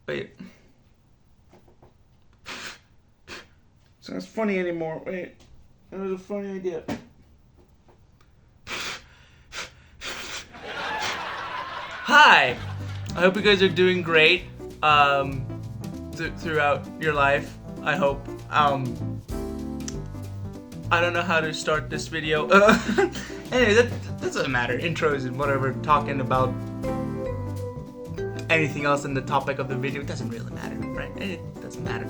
Wait. It's not funny anymore. Wait. That was a funny idea. Hi! I hope you guys are doing great throughout your life. I hope. I don't know how to start this video. Anyway, that doesn't matter. Intros and whatever, talking about anything else in the topic of the video, it doesn't really matter, right? It doesn't matter.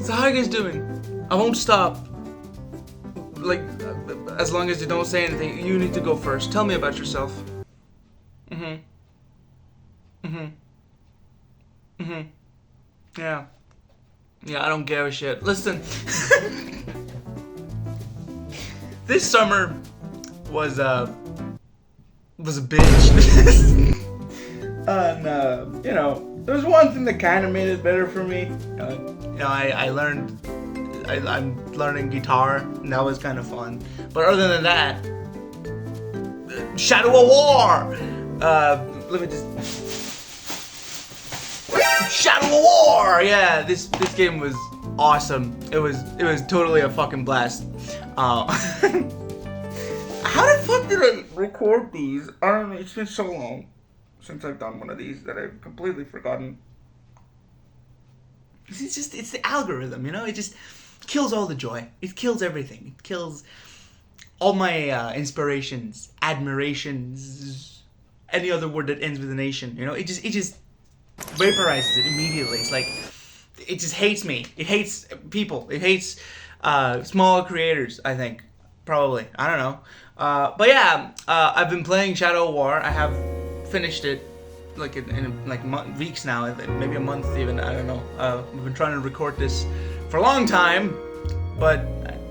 So how are you guys doing? I won't stop. Like, as long as you don't say anything, you need to go first. Tell me about yourself. Yeah. Yeah, I don't give a shit. Listen. This summer was a bitch. And you know, there's one thing that kind of made it better for me. I'm learning guitar, and that was kind of fun. But other than that, Shadow of War. Let me just. Shadow of War. Yeah, this game was awesome. It was totally a fucking blast. How the fuck did I record these? I don't know. It's been so long since I've done one of these that I've completely forgotten. It's the algorithm, you know? It just kills all the joy. It kills everything. It kills all my inspirations, admirations, any other word that ends with an nation, you know? It just vaporizes it immediately. It's like, it just hates me. It hates people. It hates small creators, I think. Probably. I don't know. But yeah, I've been playing Shadow of War. I have finished it like in weeks now, maybe a month even. I don't know. We've been trying to record this for a long time, but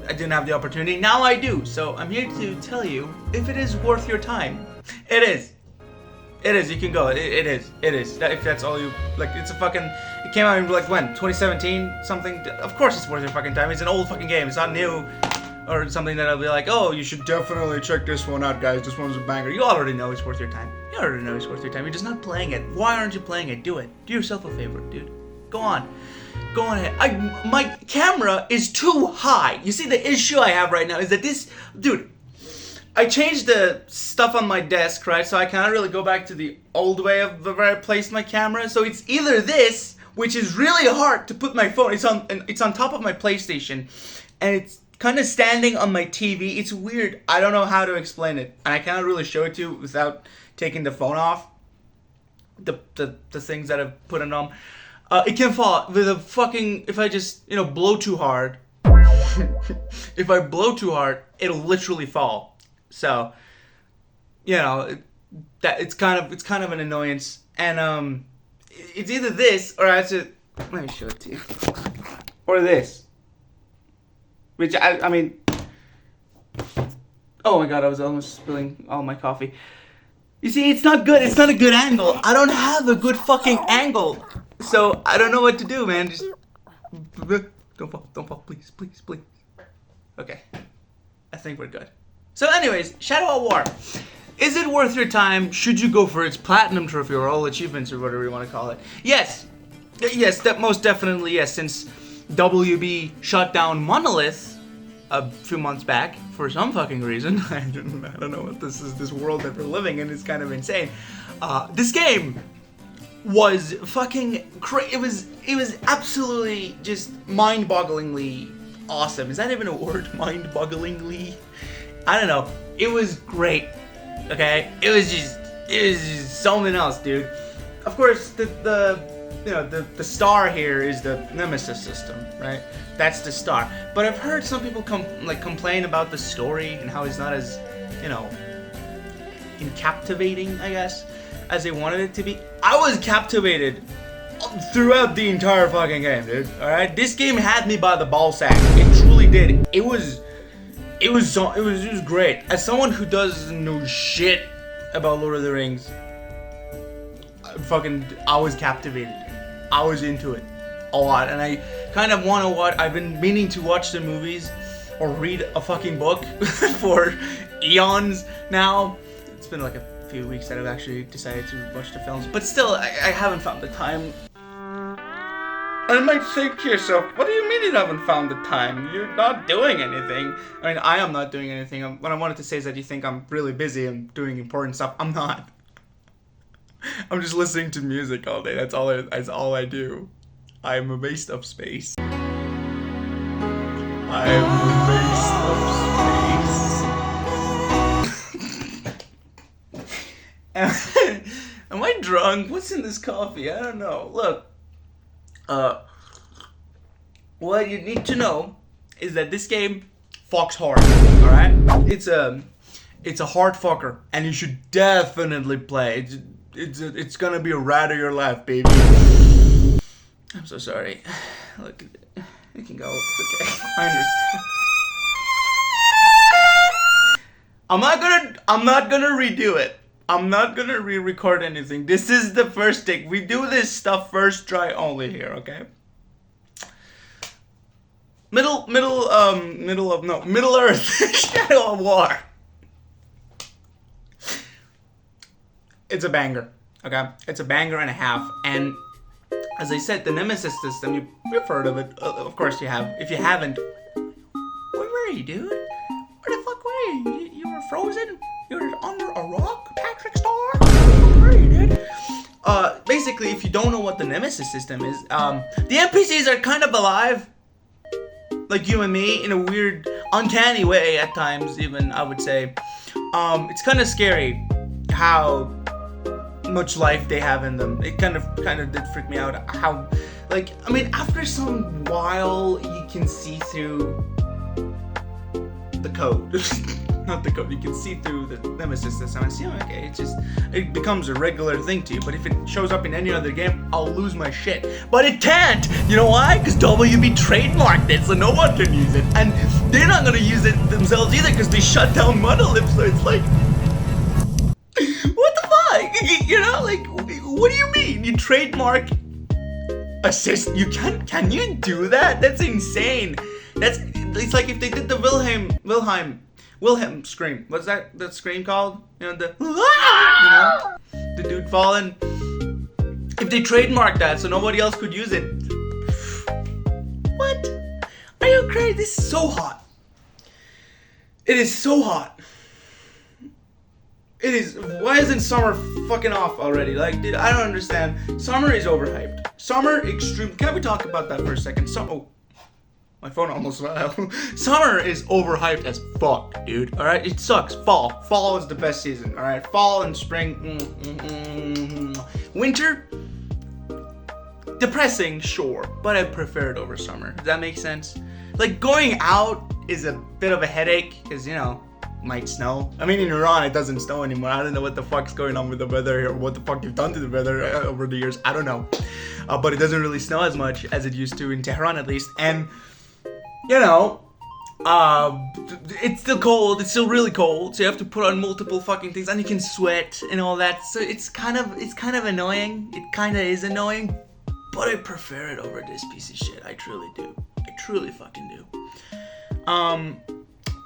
I didn't have the opportunity. Now I do. So I'm here to tell you if it is worth your time. It is. It is. You can go. It is. If that's all you like, it's a fucking. It came out in like when 2017 something. Of course it's worth your fucking time. It's an old fucking game. It's not new. Or something that I'll be like, oh, you should definitely check this one out, guys. This one's a banger. You already know it's worth your time. You already know it's worth your time. You're just not playing it. Why aren't you playing it? Do it. Do yourself a favor, dude. Go on. Go on ahead. My camera is too high. You see, the issue I have right now is that this... Dude, I changed the stuff on my desk, right? So I can't really go back to the old way of where I placed my camera. So it's either this, which is really hard to put my phone. It's on top of my PlayStation. And it's kind of standing on my TV. It's weird. I don't know how to explain it, and I can't really show it to you without taking the phone off. The things that I've put it on. It can fall with a fucking. If I just blow too hard. If I blow too hard, it'll literally fall. So, that it's kind of an annoyance, and it's either this or I have to. Let me show it to you. Or this. Which, I mean... Oh my god, I was almost spilling all my coffee. You see, it's not good. It's not a good angle. I don't have a good fucking angle. So, I don't know what to do, man. Just... Don't fall. Please. Okay. I think we're good. So anyways, Shadow of War. Is it worth your time? Should you go for its platinum trophy or all achievements or whatever you want to call it? Yes. Yes, most definitely yes, since... WB shut down Monolith a few months back for some fucking reason. I don't know what this is. This world that we're living in is kind of insane. This game was fucking it was absolutely just mind-bogglingly awesome. Is that even a word? Mind-bogglingly? I don't know. It was great. Okay, it was just something else, dude. Of course, the star here is the Nemesis system, right? That's the star. But I've heard some people complain about the story and how it's not as, captivating, I guess, as they wanted it to be. I was captivated throughout the entire fucking game, dude. All right, this game had me by the ball sack. It truly did. It was great. As someone who doesn't know shit about Lord of the Rings, I was captivated. I was into it a lot, and I kind of want to watch. I've been meaning to watch the movies or read a fucking book for eons now. It's been like few weeks that I've actually decided to watch the films. But still, I haven't found the time. And you might think to yourself, what do you mean you haven't found the time? You're not doing anything. I mean, I am not doing anything. What I wanted to say is that you think I'm really busy and doing important stuff. I'm not. I'm just listening to music all day. That's all I do. I'm a waste of space. I am a waste of space. Am I drunk? What's in this coffee? I don't know. Look. What you need to know is that this game fucks hard, alright? It's a hard fucker, and you should definitely play. It's gonna be a ride of your life, baby. I'm so sorry. Look, you can go. It's okay. I understand. I'm not gonna redo it. I'm not gonna re-record anything. This is the first take. We do this stuff first try only here, okay? Middle Earth, Shadow of War. It's a banger, okay? It's a banger and a half. And as I said, the Nemesis system, you've heard of it. Of course you have. If you haven't, where were you, dude? Where the fuck were you? You were frozen? You were under a rock, Patrick Star? Where are you, dude? Basically, if you don't know what the Nemesis system is, the NPCs are kind of alive. Like you and me, in a weird, uncanny way at times, even, I would say. It's kind of scary how much life they have in them. It kind of did freak me out. How, like, I mean, after some while, you can see through the code. Not the code, you can see through the Nemesis system and see, okay, it becomes a regular thing to you. But if it shows up in any other game, I'll lose my shit. But it can't! You know why? Because WB trademarked it, so no one can use it. And they're not gonna use it themselves either, because they shut down Monolith, so it's like, what the fuck? You know, like, what do you mean? You trademark assist, you can you do that? That's insane. It's like if they did the Wilhelm scream. What's that scream called? You know, the dude falling. If they trademarked that so nobody else could use it. What? Are you crazy? This is so hot. It is so hot. It is. Why isn't summer fucking off already? Like, dude, I don't understand. Summer is overhyped. Summer extreme. Can we talk about that for a second? Oh. My phone almost fell. Summer is overhyped as fuck, dude. Alright? It sucks. Fall. Fall is the best season. Alright? Fall and spring. Winter? Depressing, sure. But I prefer it over summer. Does that make sense? Like, going out is a bit of a headache. Because, you know, it might snow. I mean, in Iran, it doesn't snow anymore. I don't know what the fuck's going on with the weather here. Or what the fuck you've done to the weather over the years. I don't know. But it doesn't really snow as much as it used to in Tehran, at least. And you know, it's still cold, it's still really cold, so you have to put on multiple fucking things, and you can sweat and all that, so it's kind of annoying, it kind of is annoying, but I prefer it over this piece of shit, I truly do, I truly fucking do.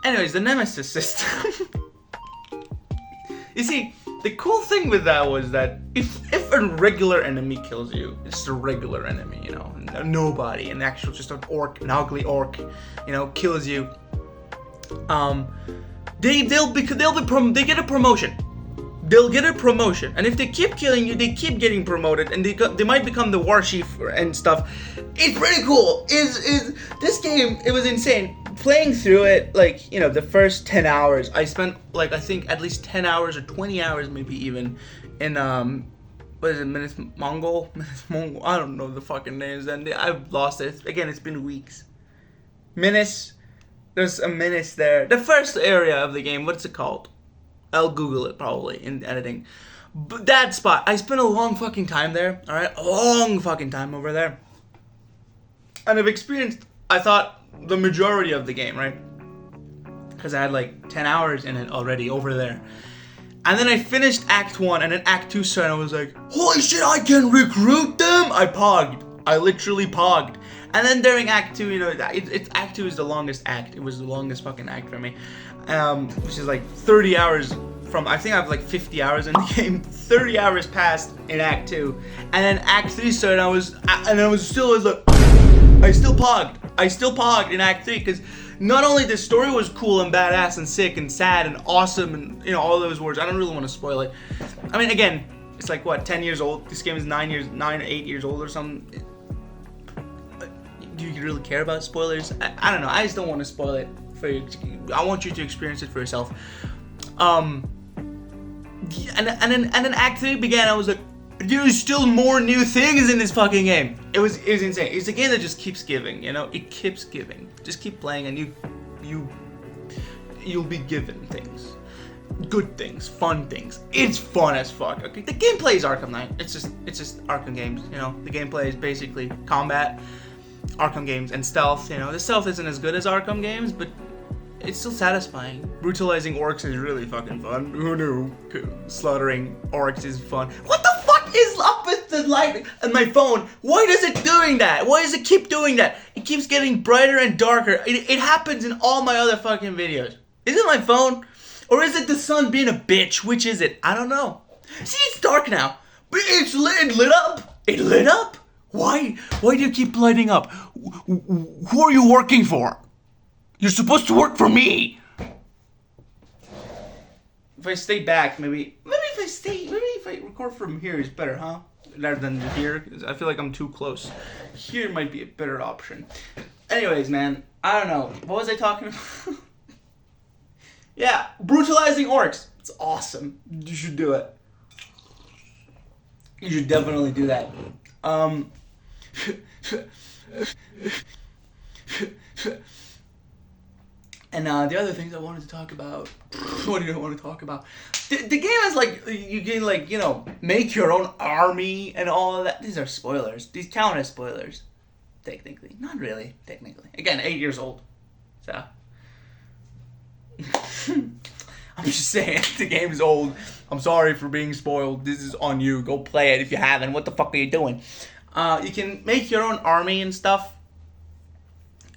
Anyways, the Nemesis system. You see, the cool thing with that was that if a regular enemy kills you, it's a regular enemy, you know, nobody, an actual, just an orc, an ugly orc, you know, kills you, they get a promotion. They'll get a promotion, and if they keep killing you, they keep getting promoted, and they might become the war chief and stuff. It's pretty cool. This game? It was insane. Playing through it, like, you know, the first 10 hours, I spent, like, I think at least 10 hours or 20 hours, maybe even, in, what is it, Mongol, I don't know the fucking names, and I've lost it. Again, it's been weeks. There's a Menace there. The first area of the game, what's it called? I'll Google it probably in editing. But that spot, I spent a long fucking time there, alright? A long fucking time over there. And I've experienced, I thought, the majority of the game, right? Because I had like 10 hours in it already over there. And then I finished Act 1, and then Act 2 started, and I was like, holy shit, I can recruit them! I pogged. I literally pogged. And then during Act 2, you know, Act 2 is the longest act. It was the longest fucking act for me. Which is like 30 hours from, I think I have like 50 hours in the game, 30 hours passed in Act 2, and then Act 3 started, and I still pogged in Act 3, because not only the story was cool and badass and sick and sad and awesome and, you know, all those words. I don't really want to spoil it. I mean, again, it's like, what, 10 years old? This game is 8 years old or something. Do you really care about spoilers? I don't know. I just don't want to spoil it for you. I want you to experience it for yourself. And then Act 3 began. I was like, there's still more new things in this fucking game. It was insane. It's a game that just keeps giving, you know? It keeps giving. Just keep playing and you'll be given things. Good things, fun things. It's fun as fuck. Okay, the gameplay is Arkham Knight. It's just Arkham games, you know? The gameplay is basically combat, Arkham games, and stealth, you know? The stealth isn't as good as Arkham games, but it's still satisfying. Brutalizing orcs is really fucking fun. Who knew? Slaughtering orcs is fun. What the fuck is up with the light on my phone? Why is it doing that? Why does it keep doing that? It keeps getting brighter and darker. It happens in all my other fucking videos. Is it my phone? Or is it the sun being a bitch? Which is it? I don't know. See, it's dark now. But it lit up. It lit up? Why? Why do you keep lighting up? Who are you working for? You're supposed to work for me. If I stay back, maybe if I record from here is better, huh? Rather than here, because I feel like I'm too close. Here might be a better option. Anyways, man, I don't know. What was I talking about? Yeah, brutalizing orcs. It's awesome. You should do it. You should definitely do that. And the other things I wanted to talk about. What do I want to talk about? The game is like, you can, like, you know, make your own army and all of that. These are spoilers. These count as spoilers. Technically. Not really, technically. Again, 8 years old. So. I'm just saying, the game's old. I'm sorry for being spoiled. This is on you. Go play it if you haven't. What the fuck are you doing? You can make your own army and stuff.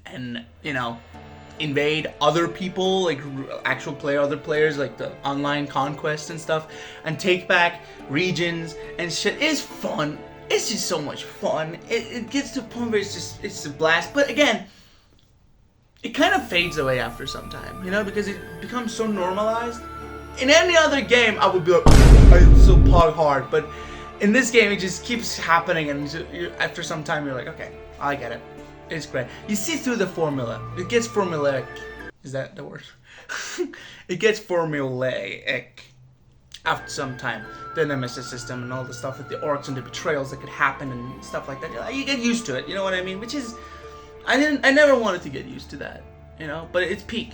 And, you know, invade other people, like other players, like the online conquest and stuff, and take back regions and shit. It's fun. It's just so much fun. It gets to a point where it's a blast. But again, it kind of fades away after some time, you know, because it becomes so normalized. In any other game, I would be like, I still pog hard, but in this game, it just keeps happening, and after some time, you're like, okay, I get it. It's great. You see through the formula. It gets formulaic. Is that the word? It gets formulaic after some time. The nemesis system and all the stuff with the orcs and the betrayals that could happen and stuff like that. You get used to it, you know what I mean? Which is, I never wanted to get used to that, you know? But it's peak.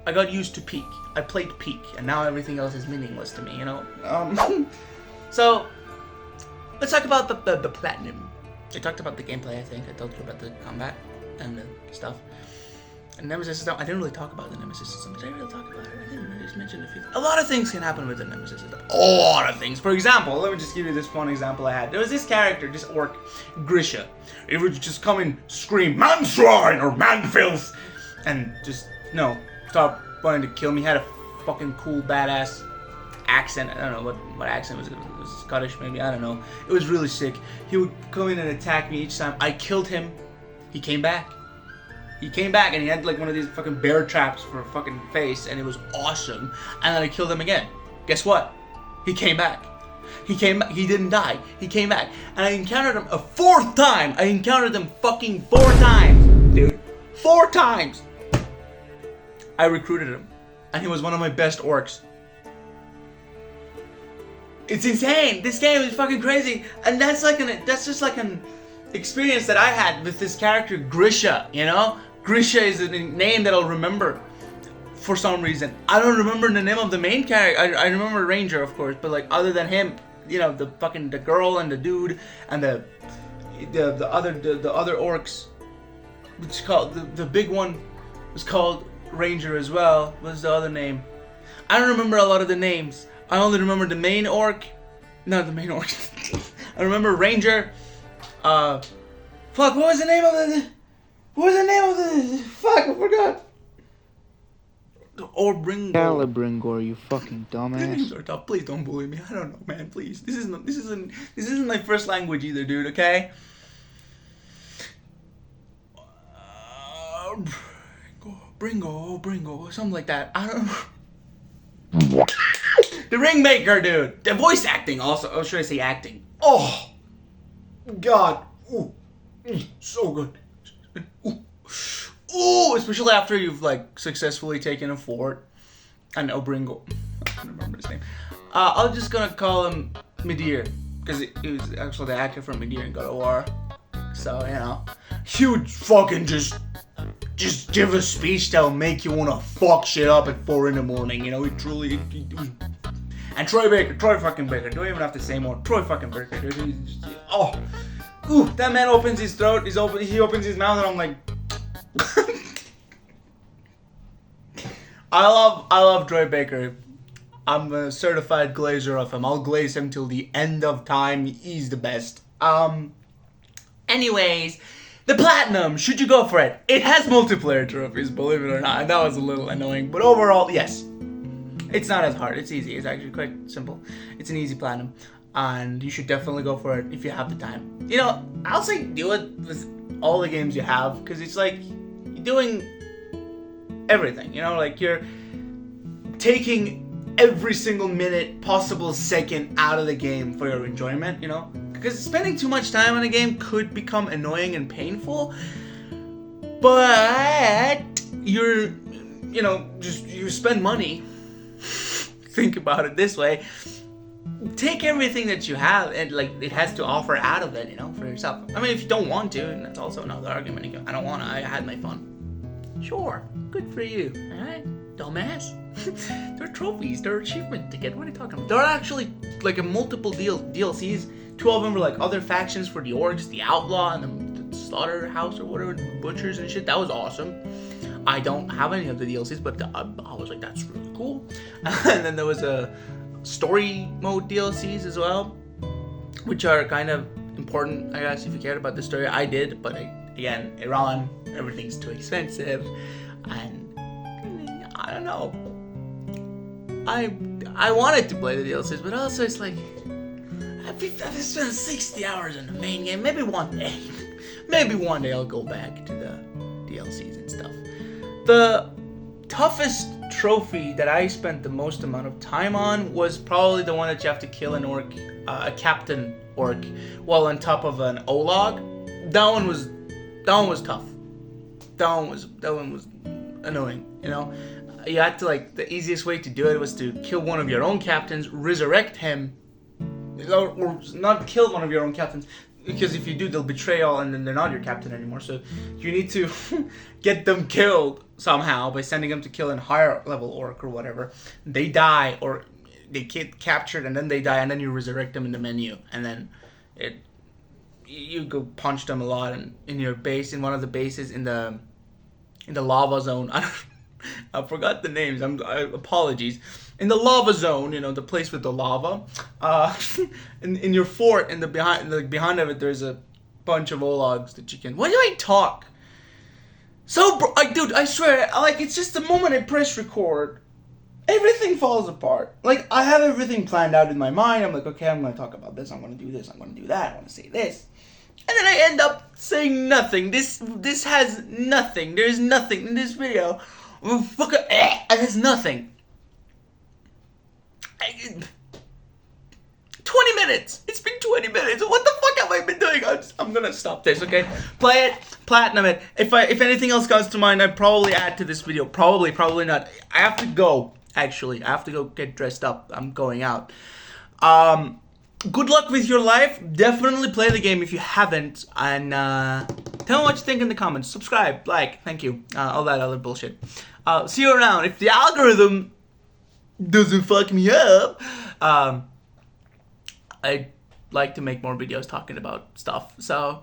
I got used to peak. I played peak, and now everything else is meaningless to me, you know? So, let's talk about the platinum. I talked about the gameplay, I think. I told you about the combat and the stuff. And Nemesis system, I didn't really talk about the Nemesis system. Did I really talk about it? I didn't. I just mentioned a few. A lot of things can happen with the Nemesis system. A lot of things. For example, let me just give you this fun example I had. There was this character, this orc, Grisha. He would just come and scream, "Man swine!" or "Man filth!" and just, no, stop wanting to kill me. He had a fucking cool, badass accent. I don't know what accent was it. It was Scottish, maybe. I don't know. It was really sick. He would come in and attack me each time. I killed him. He came back. He came back, and he had like one of these fucking bear traps for a fucking face, and it was awesome. And then I killed him again. Guess what? He came back. He came back. He didn't die. He came back. And I encountered him a 4th time. I encountered him fucking 4 times, dude. 4 times. I recruited him, and he was one of my best orcs. It's insane. This game is fucking crazy, and that's just like an experience that I had with this character Grisha. You know, Grisha is a name that I'll remember for some reason. I don't remember the name of the main character. I remember Ranger, of course, but like other than him, you know, the girl and the dude and the other orcs. It's called the big one was called Ranger as well. What's the other name? I don't remember a lot of the names. I only remember the main orc. Not the main orc. I remember Ranger. Fuck, what was the name of the... Fuck, I forgot. Bringo. Calibringor, you fucking dumbass. Names are tough. Please don't bully me. I don't know, man. Please. This isn't my first language either, dude. Okay. Bringo, something like that. I don't know. The Ringmaker, dude. The voice acting also. Oh, should I say acting? Oh, God. Ooh, so good. Ooh, especially after you've like successfully taken a fort. I know Bringo. I don't remember his name. I'm just gonna call him Midir because he was actually the actor from Midir in God of War. So you know, he would fucking just give a speech that'll make you wanna fuck shit up at 4 in the morning. You know, he truly. And Troy fucking Baker. Don't even have to say more. Troy fucking Baker, dude. Oh, ooh, that man opens his throat. He opens his mouth, and I'm like. I love Troy Baker. I'm a certified glazer of him. I'll glaze him till the end of time. He's the best. Anyways, the platinum. Should you go for it? It has multiplayer trophies, believe it or not. That was a little annoying, but overall, yes. It's not as hard. It's easy. It's actually quite simple. It's an easy platinum, and you should definitely go for it if you have the time. You know, I'll say do it with all the games you have, because it's like you're doing everything. You know, like you're taking every single minute, possible second out of the game for your enjoyment. You know, because spending too much time on a game could become annoying and painful, but you spend money. Think about it this way. Take everything that you have and like it has to offer out of it, you know, for yourself. I mean, if you don't want to, and that's also another argument. You go, I don't want to. I had my fun. Sure, good for you. All right, dumbass. They're trophies. They're achievement to get. What are you talking about? There are actually like a multiple DLCs. 2 of them were like other factions for the orcs, the outlaw, and the slaughterhouse or whatever, the butchers and shit. That was awesome. I don't have any of the DLCs, but I was like, that's really cool. And then there was a story mode DLCs as well, which are kind of important, I guess, if you cared about the story. I did, but again, Iran, everything's too expensive, and I don't know. I wanted to play the DLCs, but also it's like I've spent 60 hours in the main game. Maybe one day I'll go back to the DLCs and stuff. The toughest trophy that I spent the most amount of time on was probably the one that you have to kill an orc, a captain orc, while on top of an olog. That one was tough. That one was annoying. You know, you had to like the easiest way to do it was to kill one of your own captains, resurrect him, or not kill one of your own captains. Because if you do, they'll betray all and then they're not your captain anymore. So you need to get them killed somehow by sending them to kill a higher level orc or whatever. They die or they get captured and then they die and then you resurrect them in the menu. And then you go punch them a lot in your base, in one of the bases in the lava zone. I forgot the names. Apologies. In the lava zone, you know, the place with the lava, in your fort, behind of it, there's a bunch of ologs that you can. Why do I talk? So, dude, I swear, like it's just the moment I press record, everything falls apart. Like I have everything planned out in my mind. I'm like, okay, I'm gonna talk about this. I'm gonna do this. I'm gonna do that. I want to say this, and then I end up saying nothing. This has nothing. There's nothing in this video. There's nothing. 20 minutes! It's been 20 minutes! What the fuck have I been doing? I'm gonna stop this, okay? Play it, platinum it. If anything else comes to mind, I'd probably add to this video. Probably not. I have to go, actually. I have to go get dressed up. I'm going out. Good luck with your life. Definitely play the game if you haven't. And tell me what you think in the comments. Subscribe, like, thank you. All that other bullshit. See you around. If the algorithm doesn't fuck me up, I'd like to make more videos talking about stuff. So